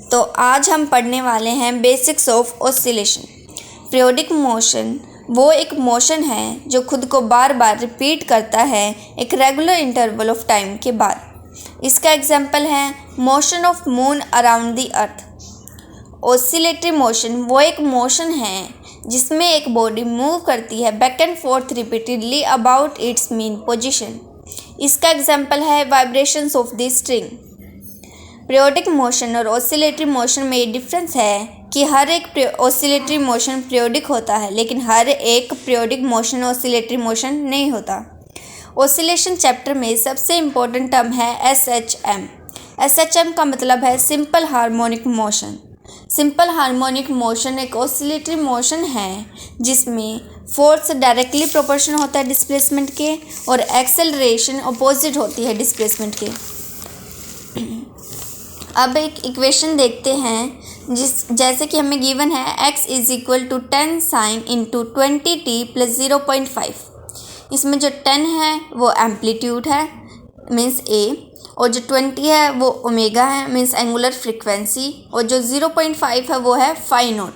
तो आज हम पढ़ने वाले हैं basics of oscillation. Periodic motion वो एक मोशन है जो खुद को बार बार रिपीट करता है एक रेगुलर इंटरवल ऑफ टाइम के बाद। इसका एग्जाम्पल है motion of moon around the earth. Oscillatory motion वो एक मोशन है जिसमें एक बॉडी मूव करती है back and fourth repeatedly about it's mean position. इसका एग्जाम्पल है vibrations of the string. Periodic motion और ऑसिलेटरी मोशन में ये डिफरेंस है कि हर एक ऑसिलेटरी मोशन पीरियोडिक होता है, लेकिन हर एक पीरियोडिक मोशन ऑसिलेटरी मोशन नहीं होता। ऑसिलेशन चैप्टर में सबसे इम्पोर्टेंट टर्म है SHM। SHM का मतलब है simple harmonic motion. Simple harmonic motion एक ऑसिलेटरी मोशन है जिसमें फोर्स डायरेक्टली प्रोपोर्शनल होता है डिस्प्लेसमेंट के और एक्सेलरेशन अपोजिट होती है डिस्प्लेसमेंट के। अब एक इक्वेशन देखते हैं जैसे कि हमें गिवन है x = 10 sin × 20t + 0.5। इसमें जो 10 है वो एम्पलीट्यूड है मीन्स a, और जो 20 है वो ओमेगा है मीन्स एंगुलर फ्रीक्वेंसी, और जो 0.5 है वो है फाई नॉट।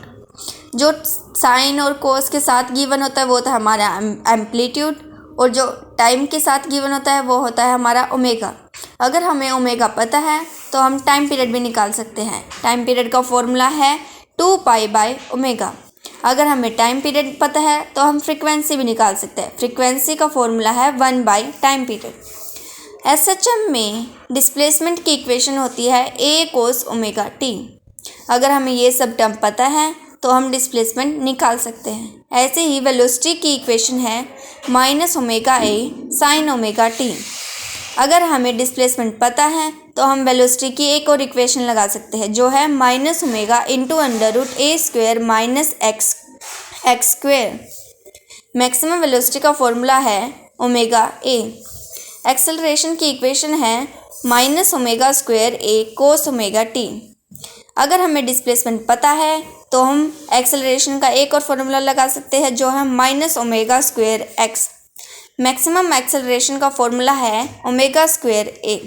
जो साइन और कोस के साथ गिवन होता है वो होता है हमारा एम्पलीट्यूड, और जो टाइम के साथ गिवन होता है वो होता है हमारा ओमेगा। अगर हमें ओमेगा पता है तो हम टाइम पीरियड भी निकाल सकते हैं। टाइम पीरियड का फॉर्मूला है 2π/ω। अगर हमें टाइम पीरियड पता है तो हम फ्रीक्वेंसी भी निकाल सकते हैं। फ्रीक्वेंसी का फॉर्मूला है 1/टाइम पीरियड। SHM में डिस्प्लेसमेंट की इक्वेशन होती है a cos ωt। अगर हमें ये सब टर्म पता है तो हम डिस्प्लेसमेंट निकाल सकते हैं। ऐसे ही वेलोसिटी की इक्वेशन है -ωa sin ωt। अगर हमें डिस्प्लेसमेंट पता है तो हम वेलोसिटी की एक और इक्वेशन लगा सकते हैं जो है -ω × (a²-x²). मैक्सिमम वेलोसिटी का फॉर्मूला है ω_a। एक्सेलरेशन की इक्वेशन है -ω²a cos ωt। अगर हमें डिस्प्लेसमेंट पता है तो हम एक्सेलरेशन का एक और फॉर्मूला लगा सकते हैं जो है -ω²x। मैक्सिमम एक्सेलरेशन का फॉर्मूला है ω²a।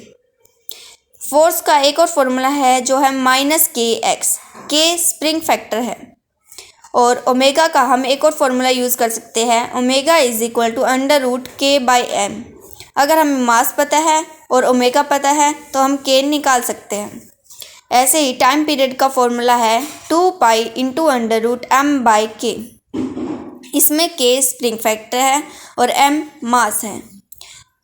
फोर्स का एक और फॉर्मूला है जो है -kx। k स्प्रिंग फैक्टर है, और ओमेगा का हम एक और फॉर्मूला यूज़ कर सकते हैं ω = √k/m। अगर हमें मास पता है और ओमेगा पता है तो हम k निकाल सकते हैं। ऐसे ही टाइम पीरियड का फॉर्मूला है 2π × √m/k। इसमें k स्प्रिंग फैक्टर है और m मास है।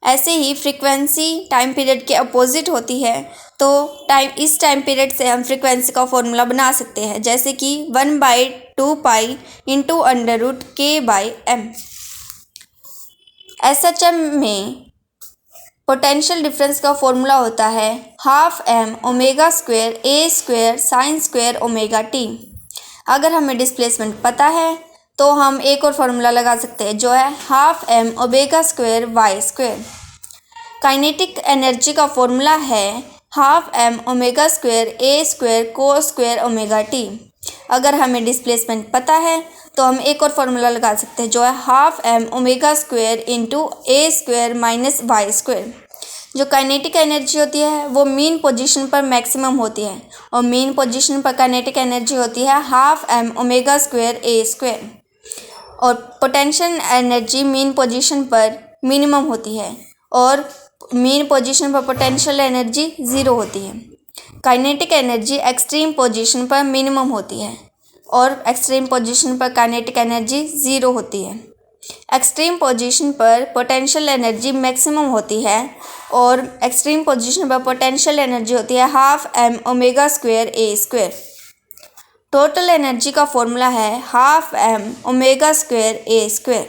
ऐसे ही फ्रीक्वेंसी टाइम पीरियड के अपोजिट होती है, तो इस टाइम पीरियड से हम फ्रीक्वेंसी का फॉर्मूला बना सकते हैं जैसे कि 1/2π × √k/m। SHM में पोटेंशियल डिफरेंस का फॉर्मूला होता है ½ m ω² a² sin² ωt। अगर हमें डिस्प्लेसमेंट पता है तो हम एक और फार्मूला लगा सकते हैं जो है ½ m ω² y²। काइनेटिक एनर्जी का फॉर्मूला है ½ m ω² a² cos² ωt। अगर हमें डिस्प्लेसमेंट पता है तो हम एक और फार्मूला लगा सकते हैं जो है ½ m ω² × a² y²। जो काइनेटिक एनर्जी होती है वो मीन पोजीशन पर मैक्सिमम होती है, और मीन पोजीशन पर काइनेटिक एनर्जी होती है ½ m ω² a²। और पोटेंशियल एनर्जी मीन पोजीशन पर मिनिमम होती है, और मीन पोजीशन पर पोटेंशियल एनर्जी 0 होती है। काइनेटिक एनर्जी एक्सट्रीम पोजीशन पर मिनिमम होती है, और एक्सट्रीम पोजीशन पर काइनेटिक एनर्जी 0 होती है। एक्सट्रीम पोजीशन पर पोटेंशियल एनर्जी मैक्सिमम होती है, और एक्सट्रीम पोजीशन पर पोटेंशियल एनर्जी होती है ½ m ω² a²। टोटल एनर्जी का फॉर्मूला है ½ m ω² a²।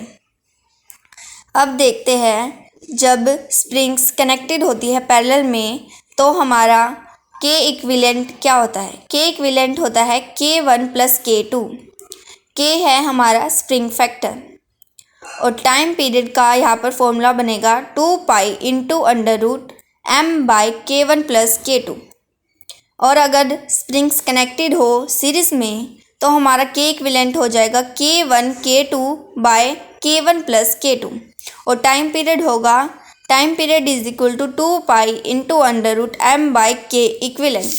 अब देखते हैं जब स्प्रिंग्स कनेक्टेड होती है पैरेलल में तो हमारा K इक्विवेलेंट क्या होता है। K इक्विवेलेंट होता है K1 + K2। K है हमारा स्प्रिंग फैक्टर, और टाइम पीरियड का यहाँ पर फॉर्मूला बनेगा 2π × m/K1 + K2। और अगर स्प्रिंग्स कनेक्टेड हो सीरीज में तो हमारा K इक्विवेलेंट हो जाएगा K1 K2/K1 + K2, और टाइम पीरियड होगा time period = 2π × m/K equivalent.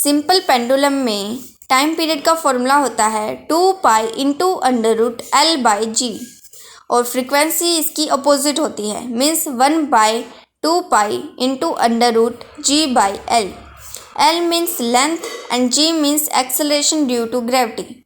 Simple pendulum में टाइम पीरियड का फॉर्मूला होता है 2 पाई इंटू √L/g और फ्रीक्वेंसी इसकी अपोजिट होती है, means 1/2 pi into √G/L। L means length and G means acceleration due to gravity.